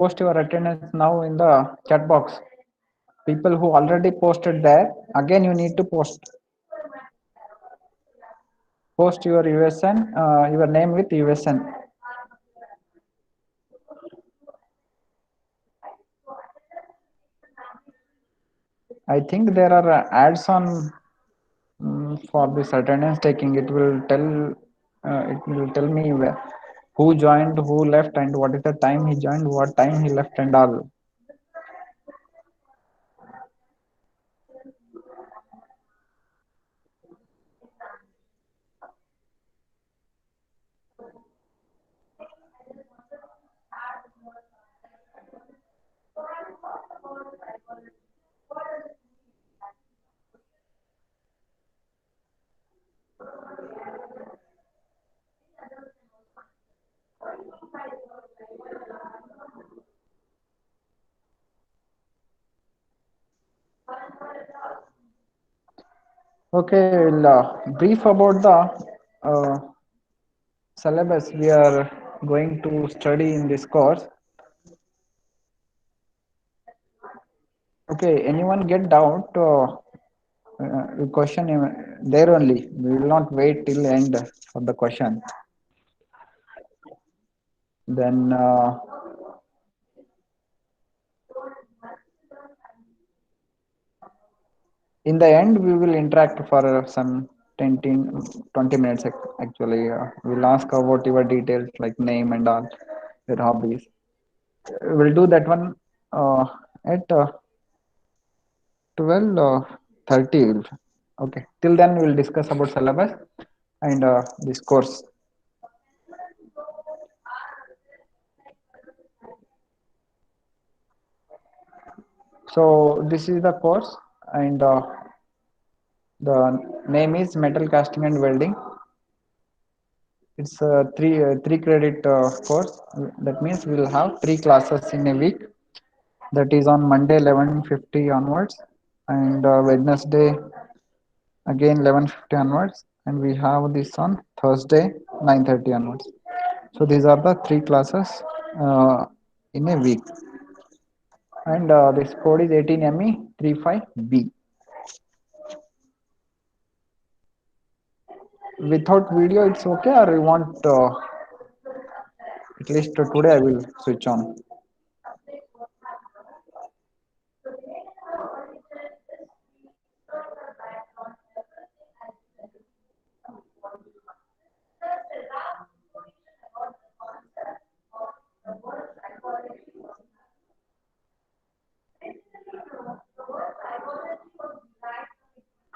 Post your attendance now in the chat box. People who already posted there, again you need to post your USN, your name with USN. I think there are ads on for this attendance taking. It will tell me who joined, who left, and what is the time he joined, what time he left, and all. Okay, we'll brief about the syllabus we are going to study in this course. Okay, anyone get doubt? Question there only. We will not wait till end for the question. Then in the end, we will interact for some 20 minutes actually. We'll ask about your details like name and all, your hobbies. We'll do that one at 12:30. Okay, till then we'll discuss about syllabus and this course. So this is the course, and the name is metal casting and welding. It's a three credit course. That means we will have three classes in a week. That is on Monday 11:50 onwards, and Wednesday again 11:50 onwards, and we have this on Thursday 9:30 onwards. So these are the three classes in a week, and this code is 18ME35B. Without video, it's okay, or you want at least today I will switch on.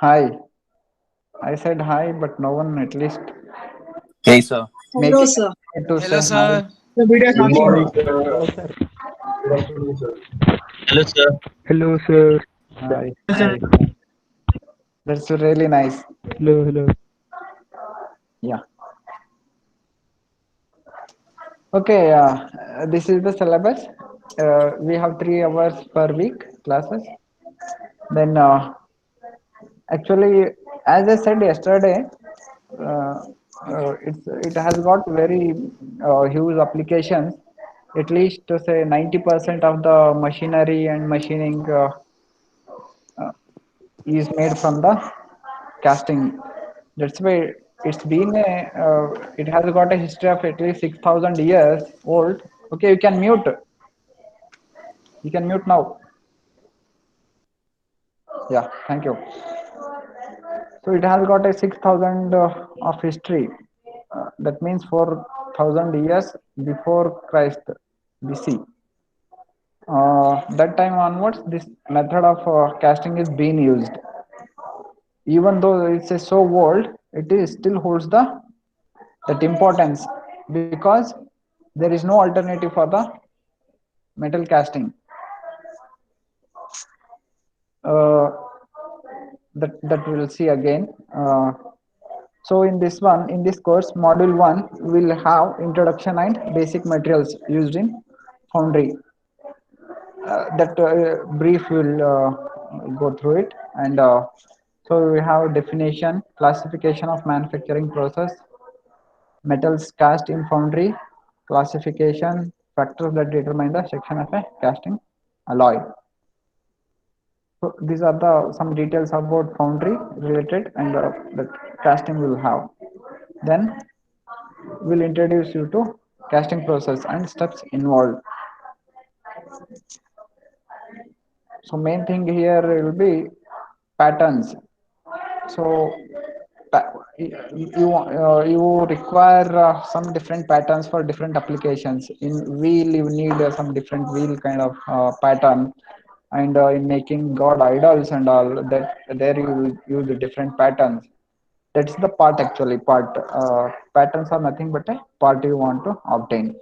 Hi, I said hi, but no one at least Hey, sir. make Hello, it sir. to say Hello, hi. sir. The video Good starting morning, now. sir. Hello, sir. Good afternoon, sir. Hello, sir. Hello, sir. Hi, hi. That's really nice. Hello, hello. Yeah. Okay, this is the syllabus. We have 3 hours per week classes. Then, actually, as I said yesterday, uh, it has got very huge applications. At least to say 90% of the machinery and machining is made from the casting. That's why it has got a history of at least 6,000 years old. Okay, you can mute. You can mute now. Yeah, thank you. So it has got a 6,000 of history. That means 4,000 years before Christ BC. That time onwards, this method of casting is being used. Even though it's a so old, it is still holds the that importance because there is no alternative for the metal casting. Uh, that we will see again. So in this course, module one will have introduction and basic materials used in foundry. That brief will go through it, and so we have definition, classification of manufacturing process, metals cast in foundry, classification, factors that determine the section of a casting alloy. So these are the some details about foundry related and the casting will have. Then we'll introduce you to casting process and steps involved. So main thing here will be patterns. So you require some different patterns for different applications. In wheel, you need some different wheel kind of pattern, and in making god idols and all that, there you will use the different patterns. That's the part actually. Patterns are nothing but a part you want to obtain.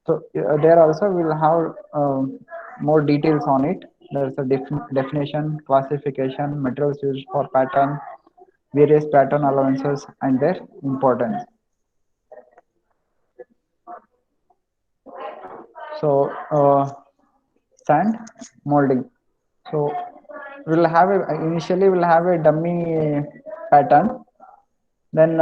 So there also we'll have more details on it. There's a definition, classification, materials used for pattern, various pattern allowances, and their importance. So sand molding. So initially we'll have a dummy pattern. Then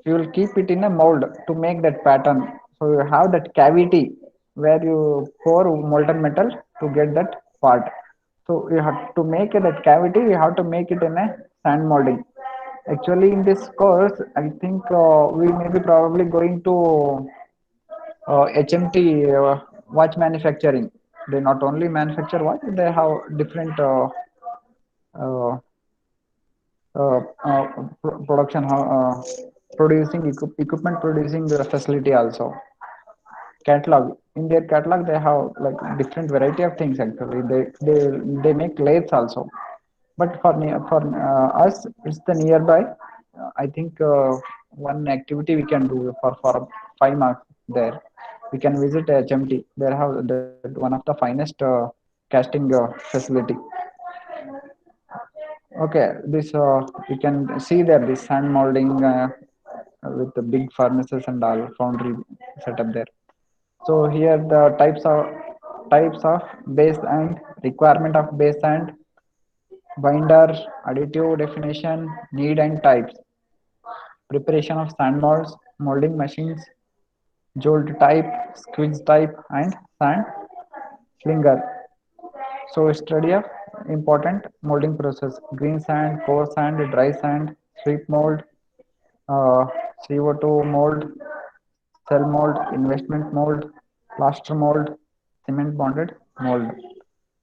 you will keep it in a mold to make that pattern. So you have that cavity where you pour molten metal to get that part. So you have to make that cavity. You have to make it in a sand molding. Actually, in this course, I think we may be probably going to HMT watch manufacturing. They not only manufacture watch, they have different uh, production producing equipment producing the facility also. Catalog, in their catalog they have like different variety of things. Actually they make lathes also, but for us it's the nearby. I think one activity we can do for 5 marks there. We can visit HMT. They have one of the finest casting facility. Okay, this you can see there this sand molding with the big furnaces and all foundry setup there. So here the types of base and requirement of base and binder, additive definition, need and types, preparation of sand molds, molding machines, jolt type, squeeze type, and sand slinger. So study of important molding process: green sand, coarse sand, dry sand, sweep mold, uh, CO2 mold, cell mold, investment mold, plaster mold, cement bonded mold.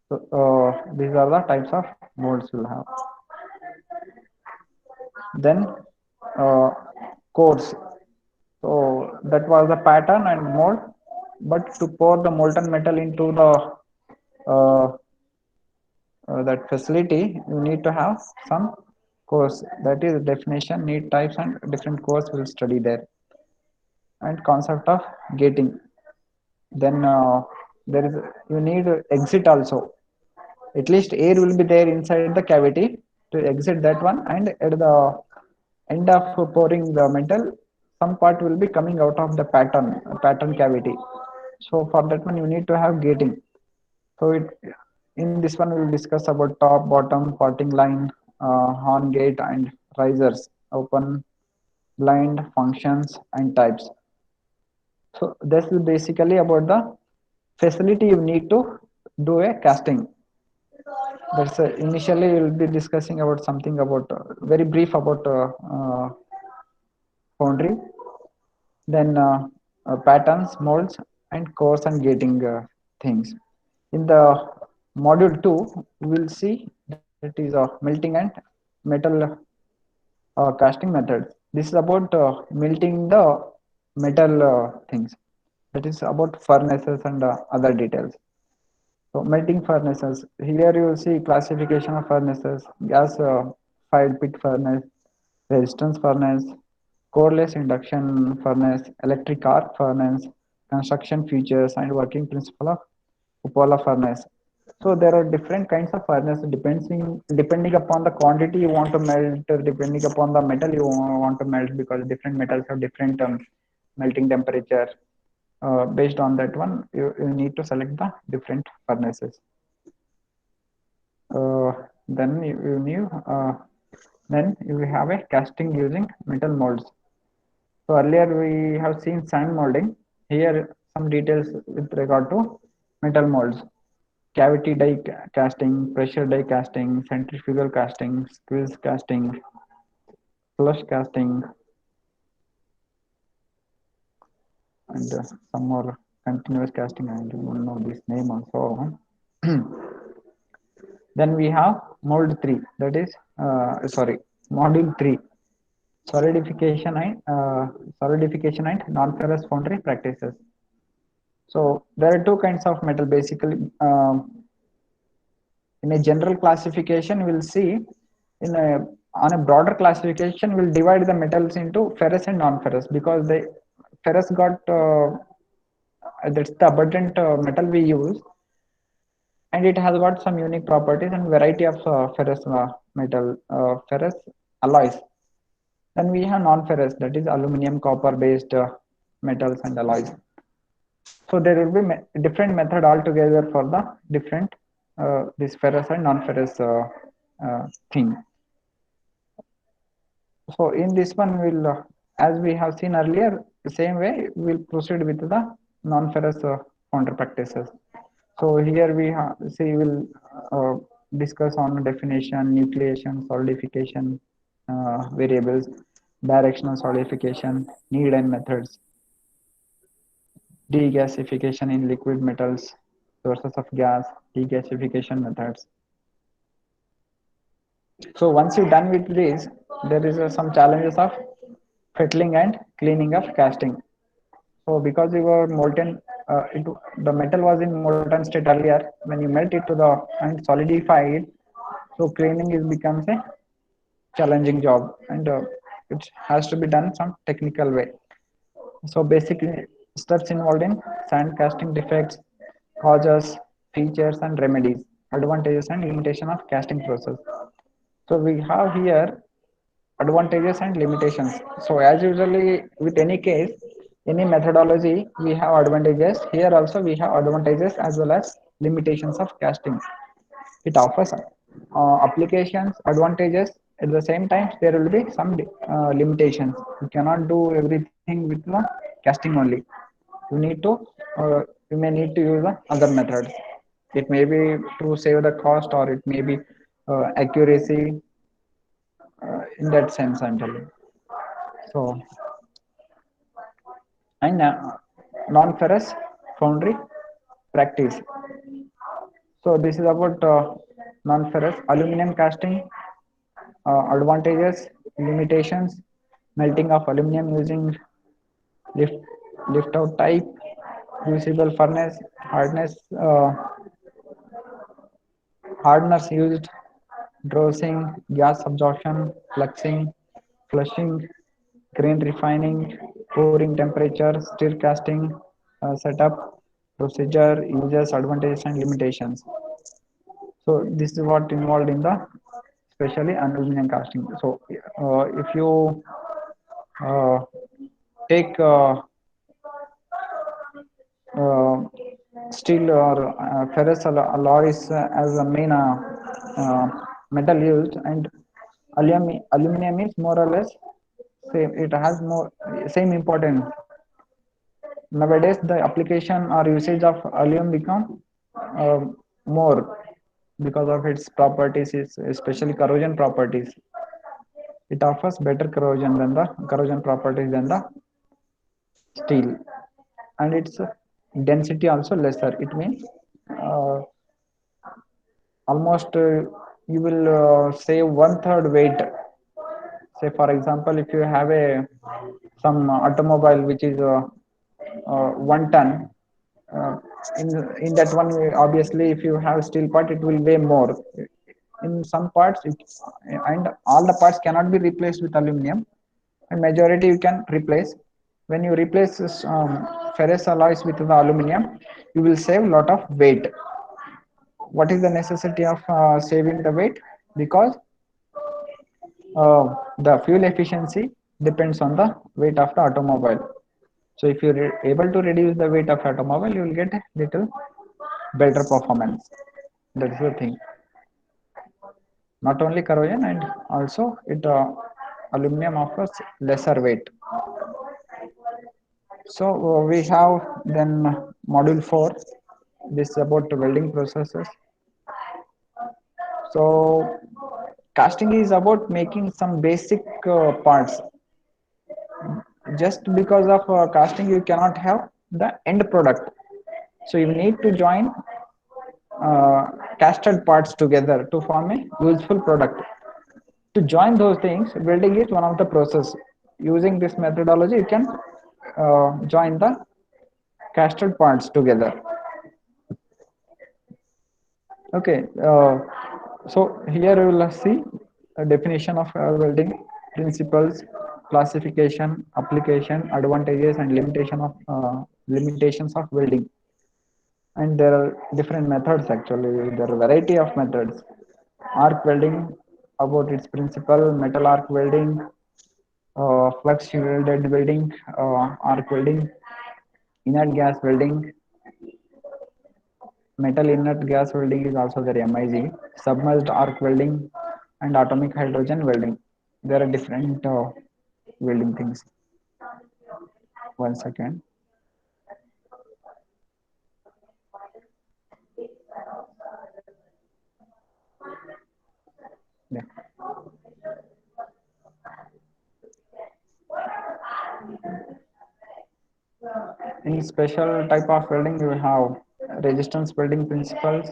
So these are the types of molds you'll have. Then uh, course. So that was the pattern and mold. But to pour the molten metal into the that facility, you need to have some course. That is definition, need types, and different course will study there. And concept of gating. Then there is you need exit also. At least air will be there inside the cavity to exit that one, and at the end of pouring the metal, some part will be coming out of the pattern cavity. So for that one, you need to have gating. So in this one, we will discuss about top, bottom, parting line, horn gate, and risers, open, blind, functions, and types. So this is basically about the facility you need to do a casting. That's initially we'll be discussing about something about very brief about foundry, then patterns, molds, and coarse and gating things. In the module 2, we will see that is melting and metal casting methods. This is about melting the metal things. That is about furnaces and other details. So melting furnaces. Here you will see classification of furnaces: gas fired pit furnace, resistance furnace, coreless induction furnace, electric arc furnace, construction features, and working principle of cupola furnace. So there are different kinds of furnace depending upon the quantity you want to melt, depending upon the metal you want to melt, because different metals have different melting temperature. Based on that one, you need to select the different furnaces. Then you need then you have a casting using metal molds. So earlier we have seen sand molding. Here some details with regard to metal molds. Cavity die casting, pressure die casting, centrifugal casting, squeeze casting, flush casting, and some more continuous casting. I don't know this name also. Then we have mold 3, that is, sorry, module 3, solidification and non-ferrous foundry practices. So there are two kinds of metal basically. In a general classification, we'll see in a on a broader classification, we'll divide the metals into ferrous and non-ferrous because the ferrous got that's the abundant metal we use, and it has got some unique properties and variety of ferrous alloys. Then we have non-ferrous, that is aluminum, copper-based metals and alloys. So there will be different method altogether for the different this ferrous and non-ferrous thing. So in this one, we'll as we have seen earlier, the same way we'll proceed with the non-ferrous counter practices. So here we see we'll discuss on definition, nucleation, solidification, variables, directional solidification, need and methods, degasification in liquid metals, sources of gas, degasification methods. So once you're done with this, there is some challenges of fettling and cleaning of casting. So because we were molten, the metal was in molten state earlier. When you melt it to the and solidify it, so cleaning is becomes a challenging job, and it has to be done some technical way. So basically, steps involved in sand casting defects, causes, features, and remedies, advantages and limitation of casting process. So we have here advantages and limitations. So as usually with any case, any methodology, we have advantages. Here also we have advantages as well as limitations of casting. It offers applications, advantages. At the same time, there will be some limitations. You cannot do everything with the casting only. You need to, you may need to use the other methods. It may be to save the cost, or it may be accuracy, in that sense I'm telling. So, and non-ferrous foundry practice. So this is about non-ferrous aluminum casting, advantages, limitations, melting of aluminum using lift lift out type, crucible furnace, hardness used, dosing, gas absorption, fluxing, flushing, grain refining, pouring temperature, stir casting, setup, procedure, uses, advantages and limitations. So this is what involved in the especially aluminum casting. So if you uh, take uh, steel or ferrous alloys as a main uh, metal used, and aluminum is more or less same. It has more same importance. Nowadays, the application or usage of aluminum become uh, more because of its properties, especially corrosion properties. It offers better corrosion properties than the steel, and its density also lesser. It means uh, almost you will save one third weight. Say for example, if you have a some automobile which is 1 ton, uh, in that one, obviously if you have steel part, it will weigh more. In some parts and all the parts cannot be replaced with aluminum, and majority you can replace. When you replace ferrous alloys with the aluminum, you will save a lot of weight. What is the necessity of saving the weight? Because the fuel efficiency depends on the weight of the automobile. So if you're able to reduce the weight of automobile, you will get a little better performance. That's the thing. Not only corrosion, and also it aluminum offers lesser weight. So we have then module 4. This is about welding processes. So casting is about making some basic parts. Just because of casting, you cannot have the end product. So you need to join casted parts together to form a useful product. To join those things, welding is one of the process. Using this methodology, you can join the casted parts together. Okay, so here you will see a definition of welding, principles, classification, application, advantages, and limitations of welding. And there are different methods actually. There are variety of methods. Arc welding, about its principle, metal arc welding, flux welded welding, arc welding, inert gas welding, metal inert gas welding is also very amazing. Submerged arc welding and atomic hydrogen welding. There are different welding things. One second. Yeah. In special type of welding, you have resistance welding principles,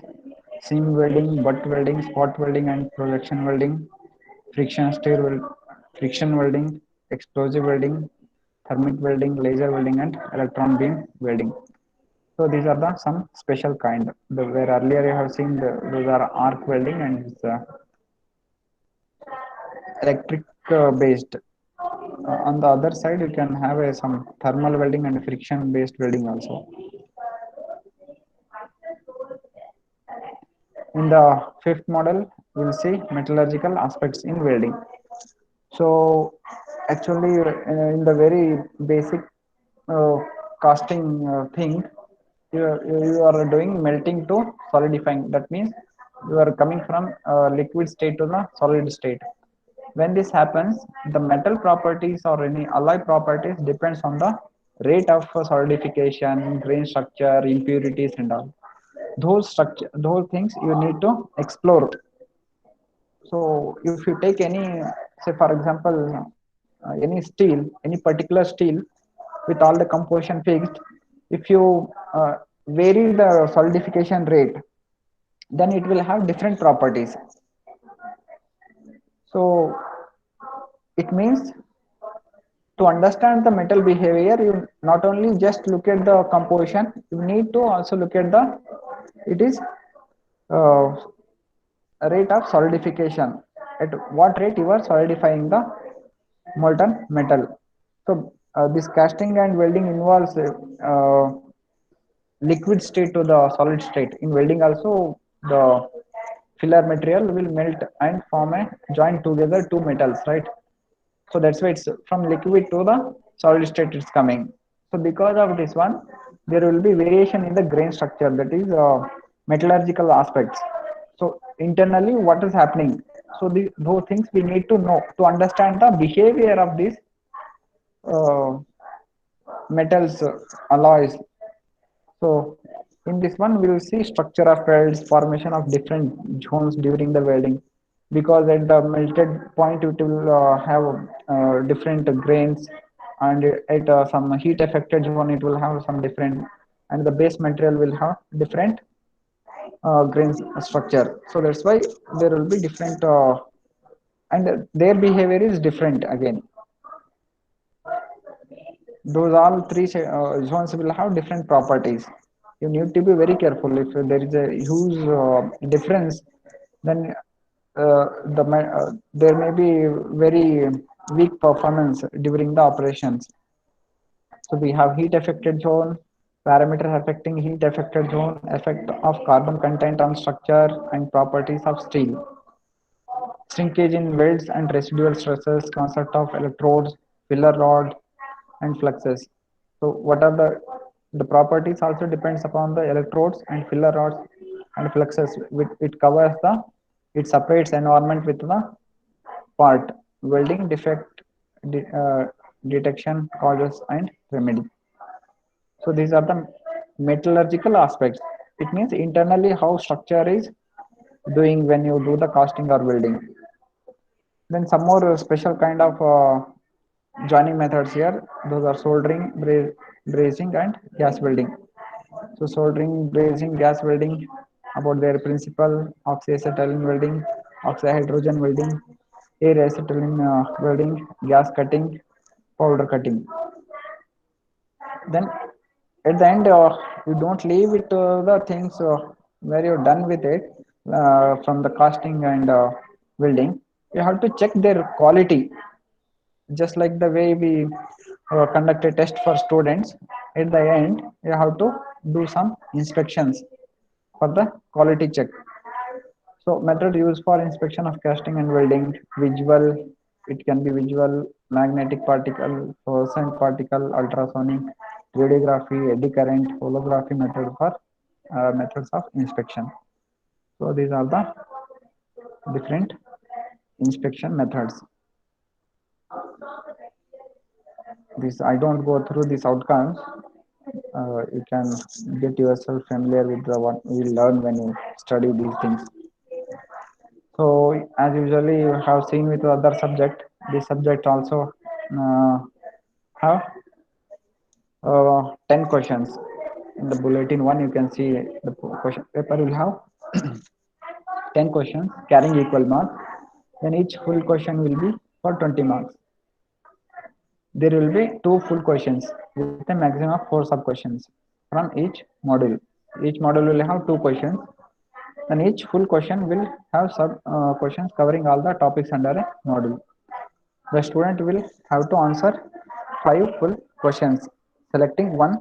seam welding, butt welding, spot welding, and projection welding, friction stir friction welding, explosive welding, thermic welding, laser welding, and electron beam welding. So these are the some special kind. Where earlier you have seen those are arc welding and it's, electric based. On the other side, you can have some thermal welding and friction based welding also. In the fifth model, we'll see metallurgical aspects in welding. So actually, in the very basic uh, casting thing, you are doing melting to solidifying. That means you are coming from liquid state to the solid state. When this happens, the metal properties or any alloy properties depends on the rate of solidification, grain structure, impurities, and all. Those things you need to explore. So if you take any, say for example, any steel, any particular steel with all the composition fixed, if you vary the solidification rate, then it will have different properties. So it means to understand the metal behavior, you not only just look at the composition, you need to also look at the it is uh, rate of solidification. At what rate you are solidifying the molten metal. So this casting and welding involves liquid state to the solid state. In welding also, the filler material will melt and form a join together two metals, right? So that's why it's from liquid to the solid state it's coming. So because of this one, there will be variation in the grain structure, that is metallurgical aspects. So internally what is happening, so those things we need to know to understand the behavior of these uh, metals alloys. So in this one, we will see structure of welds, formation of different zones during the welding. Because at the melted point, it will have different grains, and at some heat affected zone, it will have some different, and the base material will have different grain structure. So that's why there will be different, and their behavior is different again. Those all three zones will have different properties. You need to be very careful. If there is a huge difference, then there may be very weak performance during the operations. So we have heat affected zone, parameters affecting heat affected zone, effect of carbon content on structure and properties of steel, shrinkage in welds and residual stresses, concept of electrodes, filler rod, and fluxes. So what are the properties also depends upon the electrodes and filler rods and fluxes. It covers the, it separates environment with the part, welding defect, de, uh, detection, causes, and remedy. So these are the metallurgical aspects. It means internally how structure is doing when you do the casting or welding. Then some more special kind of joining methods here. Those are soldering, brazing, and gas welding. So soldering, brazing, gas welding, about their principle, oxyacetylene welding, oxyhydrogen welding, air acetylene welding, gas cutting, powder cutting. Then at the end, you don't leave it the things where you're done with it from the casting and welding. You have to check their quality, just like the way we conduct a test for students. At the end, you have to do some inspections for the quality check. So method used for inspection of casting and welding: visual, it can be visual, magnetic particle, fluorescent particle, ultrasonic, radiography, eddy current, holography method for methods of inspection. So these are the different inspection methods. This I don't go through these outcomes. You can get yourself familiar with what you learn when you study these things. So as usually you have seen with other subject, this subject also uh, have 10 questions. In the bulletin one, you can see the question paper will have 10 questions carrying equal marks. Then each full question will be for 20 marks. There will be two full questions with a maximum of four sub questions from each module. Each module will have two questions, and each full question will have sub questions covering all the topics under a module. The student will have to answer five full questions, selecting one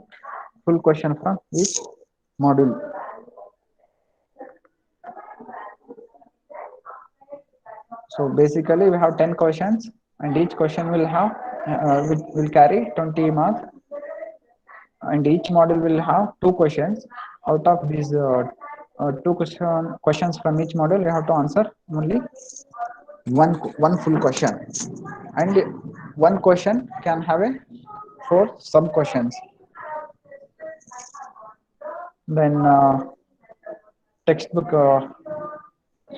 full question from each module. So basically, we have 10 questions, and each question will have will carry 20 marks, and each module will have two questions. Out of these two questions from each module, you have to answer only one full question, and one question can have a four sub questions. Then textbook.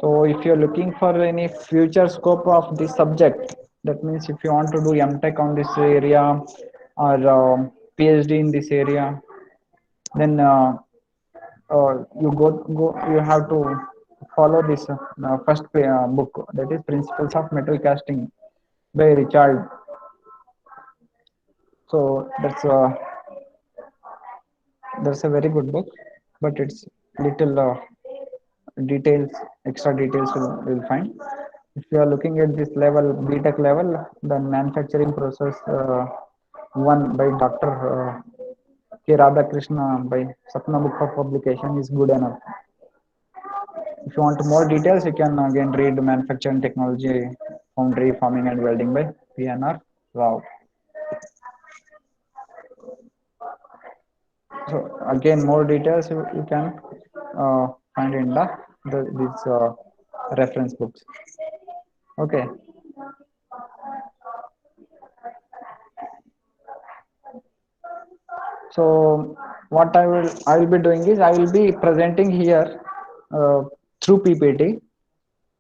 So if you're looking for any future scope of this subject, that means if you want to do MTech on this area or PhD in this area, then you have to follow this first book, that is Principles of Metal Casting by Richard. So that's a very good book, but it's little details, extra details will find. If you are looking at this level, BTech level, the manufacturing process one by Dr. K. Radhakrishna by Sapna Book of Publication is good enough. If you want more details, you can again read Manufacturing Technology, Foundry, Farming and Welding by PNR Rao. So again, more details you can find in these reference books. Okay. So what I will be doing is I will be presenting here through PPT,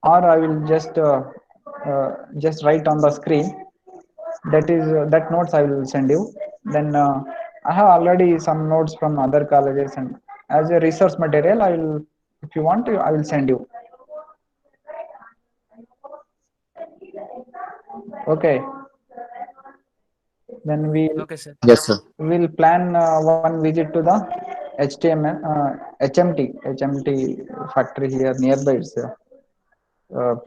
or I will just write on the screen. That is that notes I will send you. Then I have already some notes from other colleges, and as a resource material, I will, if you want, I will send you. Okay. Then we Okay, sir. Yes, sir. will plan one visit to the HMT factory here nearby.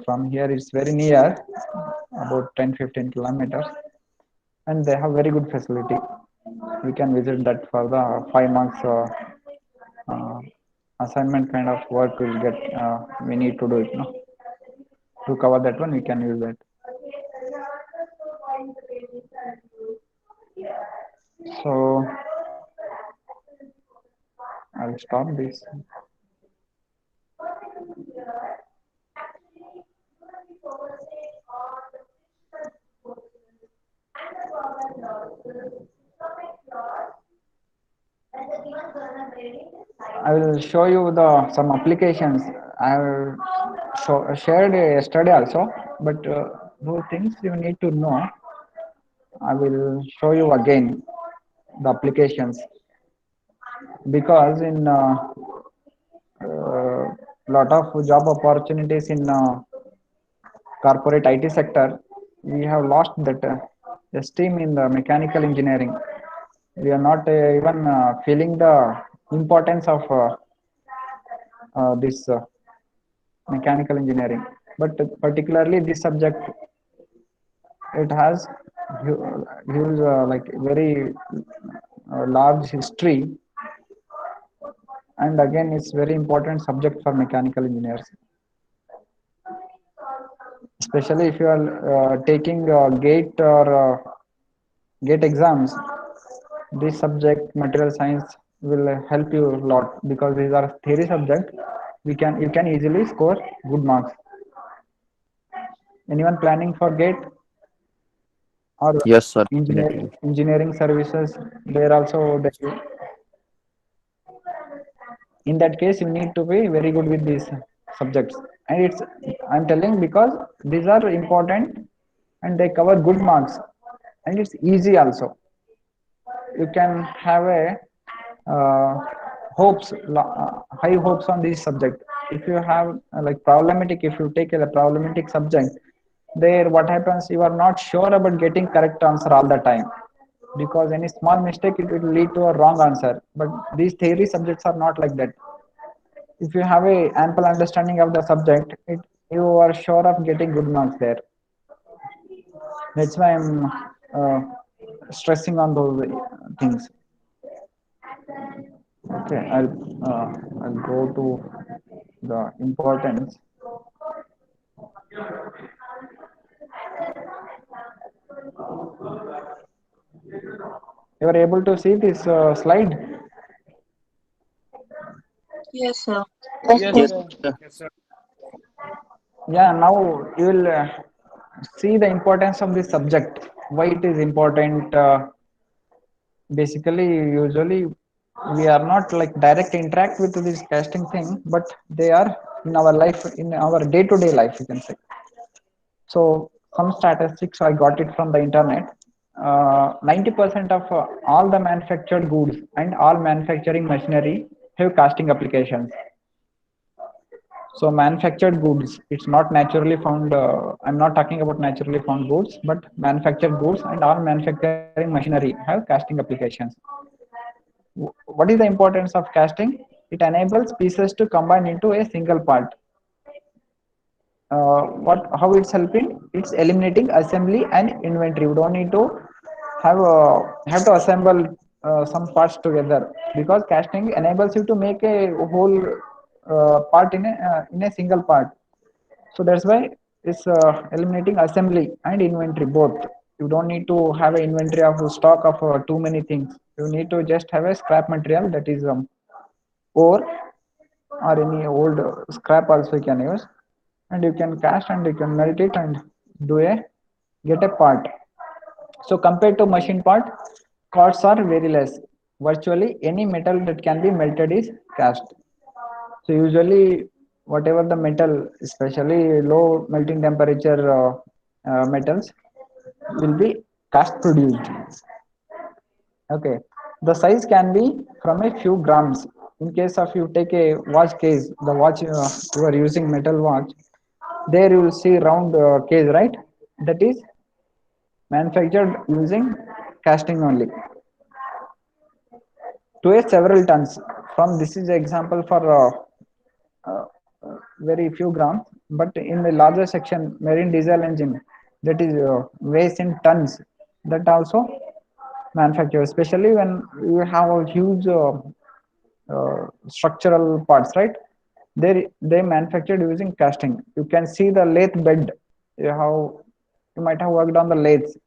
From here it's very near, about 10-15 kilometers, and they have very good facility. We can visit that for the 5 months uh, assignment kind of work we'll get. We need to do it, no? To cover that one, we can use that. So I'll stop this. I will show you the some applications. I have shared yesterday also, but those things you need to know. I will show you again the applications because in lot of job opportunities in corporate IT sector, we have lost that esteem in the mechanical engineering. We are not even feeling the importance of this mechanical engineering. But particularly this subject, it has huge, like very large history, and again, it's very important subject for mechanical engineers, especially if you are taking gate or gate exams. This subject, material science, will help you a lot because these are theory subject. You can easily score good marks. Anyone planning for gate or Yes, sir, definitely. engineering services? There also in that case you need to be very good with these subjects, and it's I'm telling because these are important and they cover good marks, and it's easy also. You can have a uh, high hopes on this subject. If you have like problematic, if you take a problematic subject, there what happens, you are not sure about getting correct answer all the time, because any small mistake it will lead to a wrong answer. But these theory subjects are not like that. If you have a ample understanding of the subject, you are sure of getting good marks there. That's why I'm uh, stressing on those things. Okay, I'll go to the importance. You are able to see this slide? Yes, sir. Yes, Yes, sir. sir. Yeah, now you will see the importance of this subject, why it is important. Basically, usually we are not like direct interact with this casting thing, but they are in our life, in our day-to-day life, you can say. So some statistics I got it from the internet. 90% of all the manufactured goods and all manufacturing machinery have casting applications. So manufactured goods, it's not naturally found. I'm not talking about naturally found goods, but manufactured goods and all manufacturing machinery have casting applications. What is the importance of casting? It enables pieces to combine into a single part. What how it's helping? It's eliminating assembly and inventory. We don't need to have to assemble some parts together, because casting enables you to make a whole part in a single part. So that's why it's eliminating assembly and inventory both. You don't need to have an inventory of stock of too many things. You need to just have a scrap material, that is ore or any old scrap also you can use, and you can cast and you can melt it and do a get a part. So compared to machine part, costs are very less. Virtually any metal that can be melted is cast. So usually whatever the metal, especially low melting temperature metals, will be cast produced. Okay, the size can be from a few grams. In case of you take a watch case, the watch you are using metal watch, there you will see round case, right? That is manufactured using casting only. To a several tons. From this is example for very few grams, but in the larger section, marine diesel engine, that is weighs in tons. That also manufactured, especially when you have a huge structural parts, right? They manufactured using casting. You can see the lathe bed. You might have worked on the lathes.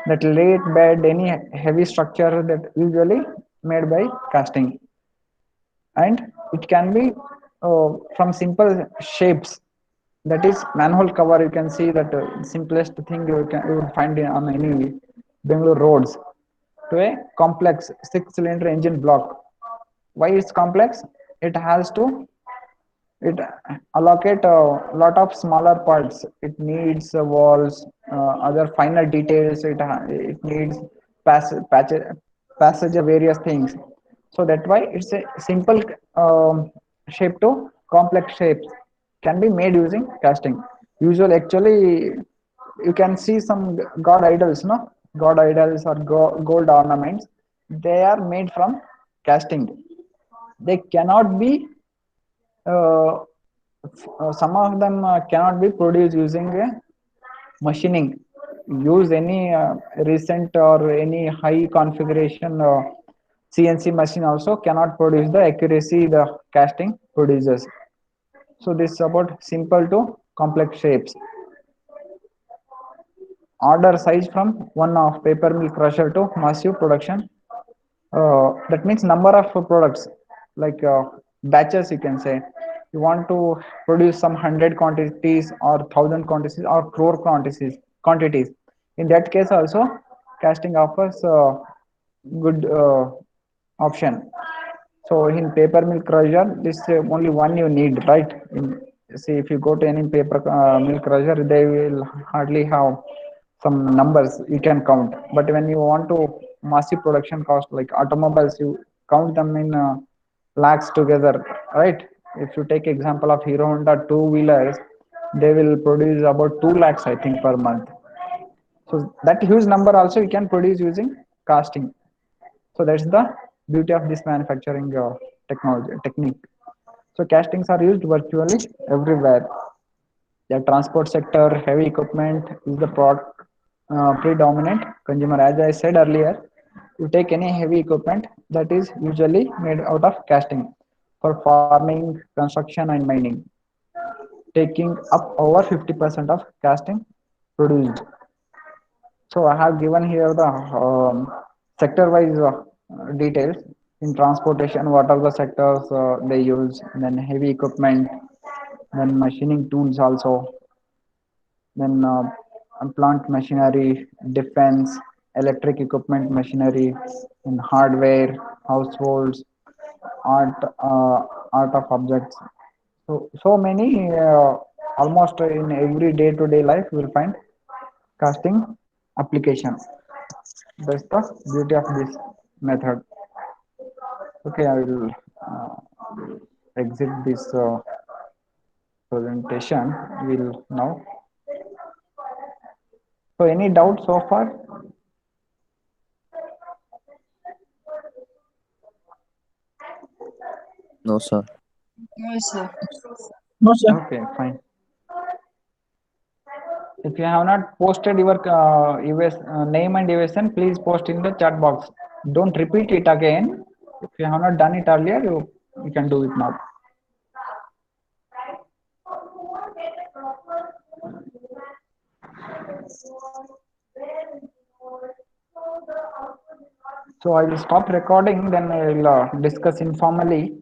That lathe bed, any heavy structure that usually made by casting, and it can be from simple shapes. That is manhole cover. You can see that simplest thing you would find on any Bangalore roads, to a complex six-cylinder engine block. Why it's complex? It has to it allocate a lot of smaller parts. It needs walls, other finer details. It needs passage passage of various things. So that why it's a simple shape to complex shapes can be made using casting. Usually, actually, you can see some god idols, no, god idols or gold ornaments. They are made from casting. They cannot be uh, some of them cannot be produced using machining. Use any recent or any high configuration CNC machine also cannot produce the accuracy the casting produces. So this is about simple to complex shapes. Order size from one of paper mill crusher to massive production. That means number of products, like batches, you can say. You want to produce some 100 quantities or 1000 quantities or crore quantities. In that case also, casting offers good option. So in paper milk crusher, this only one you need, right? See, if you go to any paper milk crusher, they will hardly have some numbers you can count. But when you want to massive production cost like automobiles, you count them in lakhs together, right? If you take example of Hero Honda two wheelers, they will produce about 2 lakhs, I think, per month. So that huge number also you can produce using casting. So that's the beauty of this manufacturing technology technique. So castings are used virtually everywhere. The transport sector, heavy equipment is the product predominant consumer. As I said earlier, you take any heavy equipment that is usually made out of casting for farming, construction, and mining, taking up over 50% of casting produced. So I have given here the sector-wise details in transportation. What are the sectors they use? Then heavy equipment, then machining tools also, then plant machinery, defense, electric equipment machinery, in hardware, households, art, art of objects. So many, almost in every day-to-day life, you will find casting application. That's the beauty of this method. Okay, I will exit this presentation. Will now. So, any doubt so far? No, sir. No, sir. No, sir. Okay, fine. If you have not posted your name and evasion, please post in the chat box. Don't repeat it again. If you have not done it earlier, you can do it now. So I will stop recording, then I will discuss informally